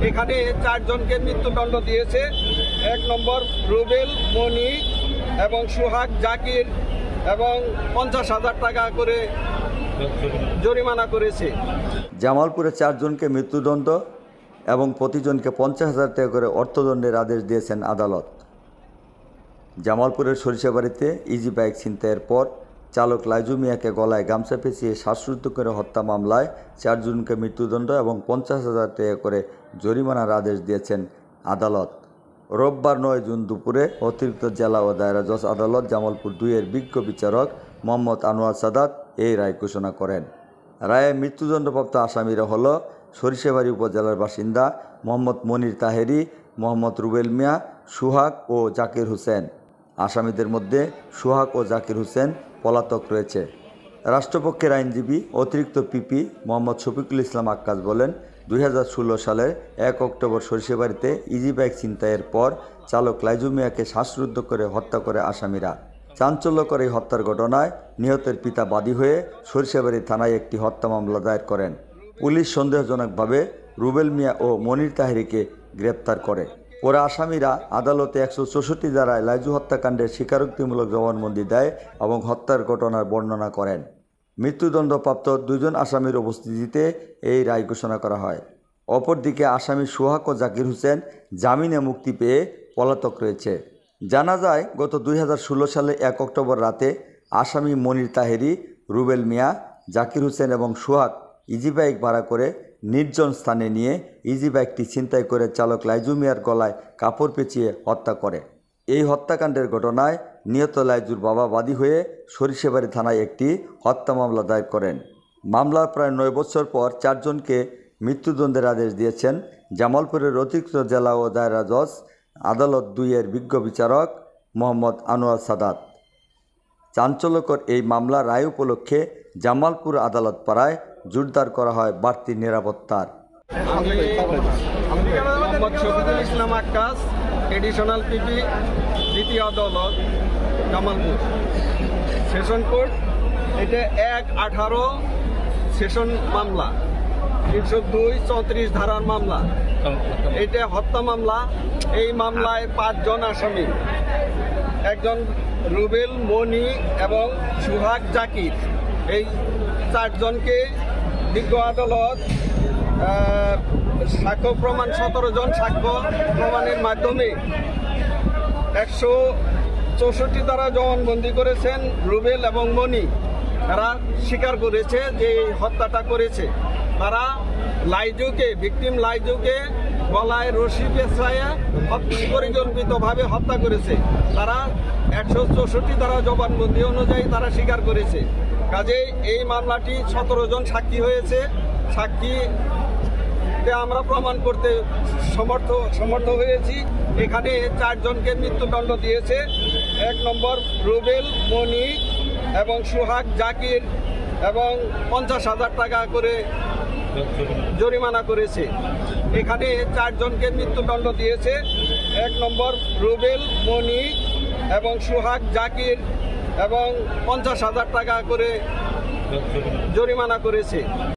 এখানে 4 জনকে মৃত্যুদণ্ড দিয়েছে। 1 নম্বর রুবেল, মনি এবং সোহাগ, জাকির এবং 50,000 টাকা করে জরিমানা করেছে। জামালপুরে 4 জনকে মৃত্যুদণ্ড এবং প্রতিজনকে 50,000 টাকা করে অর্থদণ্ডের আদেশ দিয়েছেন আদালত। জামালপুরের সরিষাবাড়িতে ইজি বাইক ছিনতাইয়ের পর চালক লাইজু মিয়াকে গলায় গামছা পেঁচিয়ে শ্বাসরুদ্ধ করে হত্যা মামলায় 4 জনকে মৃত্যুদণ্ড এবং 50,000 টাকা করে জরিমানার আদেশ দিয়েছেন আদালত। রোববার 9 জুন দুপুরে অতিরিক্ত জেলা ও দায়রা জজ আদালত জামালপুর 2-এর বিজ্ঞ বিচারক মোহাম্মদ আনোয়ার সাদাত এই রায় ঘোষণা করেন। রায়ে মৃত্যুদণ্ডপ্রাপ্ত আসামিরা হল সরিষাবাড়ি উপজেলার বাসিন্দা মোহাম্মদ মনির তাহেরি, মোহাম্মদ রুবেল মিয়া, সোহাগ ও জাকির হোসেন। আসামিদের মধ্যে সোহাগ ও জাকির হোসেন পলাতক রয়েছে। রাষ্ট্রপক্ষের আইনজীবী অতিরিক্ত পিপি মোহাম্মদ শফিকুল ইসলাম আক্কাস বলেন, 2016 সালের 1 অক্টোবর সরিষাবাড়িতে ইজি বাইক ছিনতাইয়ের পর চালক লাইজু মিয়াকে শ্বাসরুদ্ধ করে হত্যা করে আসামিরা। চাঞ্চল্যকর এই হত্যার ঘটনায় নিহতের পিতা বাদী হয়ে সরিষাবাড়ি থানায় একটি হত্যা মামলা দায়ের করেন। পুলিশ সন্দেহজনকভাবে রুবেল মিয়া ও মনির তাহেরিকে গ্রেপ্তার করে। পরে আসামিরা আদালতে 164 ধারায় লাইজু হত্যাকাণ্ডের স্বীকারোক্তিমূলক জবানবন্দি দেয় এবং হত্যার ঘটনার বর্ণনা করেন। মৃত্যুদণ্ডপ্রাপ্ত 2 জন আসামির উপস্থিতিতে এই রায় ঘোষণা করা হয়। অপরদিকে আসামি সোহাগ ও জাকির হোসেন জামিনে মুক্তি পেয়ে পলাতক রয়েছে। জানা যায়, গত 2016 সালে 1 অক্টোবর রাতে আসামি মনির তাহেরি, রুবেল মিয়া, জাকির হোসেন এবং সোহাগ ইজি বাইক ভাড়া করে নির্জন স্থানে নিয়ে ইজি বাইকটি ছিনতাই করে চালক লাইজু মিয়ার গলায় কাপড় পেঁচিয়ে হত্যা করে। এই হত্যাকাণ্ডের ঘটনায় নিহত লাইজুর বাবা বাদী হয়ে সরিষাবাড়ি থানায় একটি হত্যা মামলা দায়ের করেন। মামলার প্রায় 9 বছর পর 4 জনকে মৃত্যুদণ্ডের আদেশ দিয়েছেন জামালপুরের অতিরিক্ত জেলা ও দায়রা জজ আদালত 2-এর বিজ্ঞ বিচারক মোহাম্মদ আনোয়ার সাদাত। চাঞ্চল্যকর এই মামলা রায় উপলক্ষে জামালপুর আদালত পাড়ায় জোরদার করা হয় বাড়তি নিরাপত্তার। আমি মোহাম্মদ শফিকুল ইসলাম আক্কাস, এডিশনাল পিপি, 2য় আদালত জামালপুর সেশন কোর্ট। এটা 1/18 সেশন মামলা, 302-34 ধারার মামলা। এটা হত্যা মামলা। এই মামলায় 5 জন আসামি, একজন রুবেল, মনি এবং সোহাগ, জাকির, এই 4 জনকে বিজ্ঞ আদালত সাক্ষ্য প্রমাণ 17 জন সাক্ষ্য প্রমাণের মাধ্যমে 164 দ্বারা জবানবন্দি করেছেন। রুবেল এবং মনি তারা স্বীকার করেছে যে এই হত্যাটা করেছে। তারা ভিকটিম লাইজুকে গলায় রশি পেঁচাইয়া পরিকল্পিতভাবে হত্যা করেছে। তারা 164 দ্বারা জবানবন্দি অনুযায়ী তারা স্বীকার করেছে। কাজেই এই মামলাটি 17 জন সাক্ষী হয়েছে। সাক্ষীতে আমরা প্রমাণ করতে সমর্থ হয়েছি। এখানে 4 জনকে মৃত্যুদণ্ড দিয়েছে। 1 নম্বর রুবেল, মনি এবং সোহাগ, জাকির এবং 50,000 টাকা করে জরিমানা করেছে। এখানে 4 জনকে মৃত্যুদণ্ড দিয়েছে। 1 নম্বর রুবেল, মনি এবং সোহাগ, জাকির এবং 50,000 টাকা করে জরিমানা করেছে।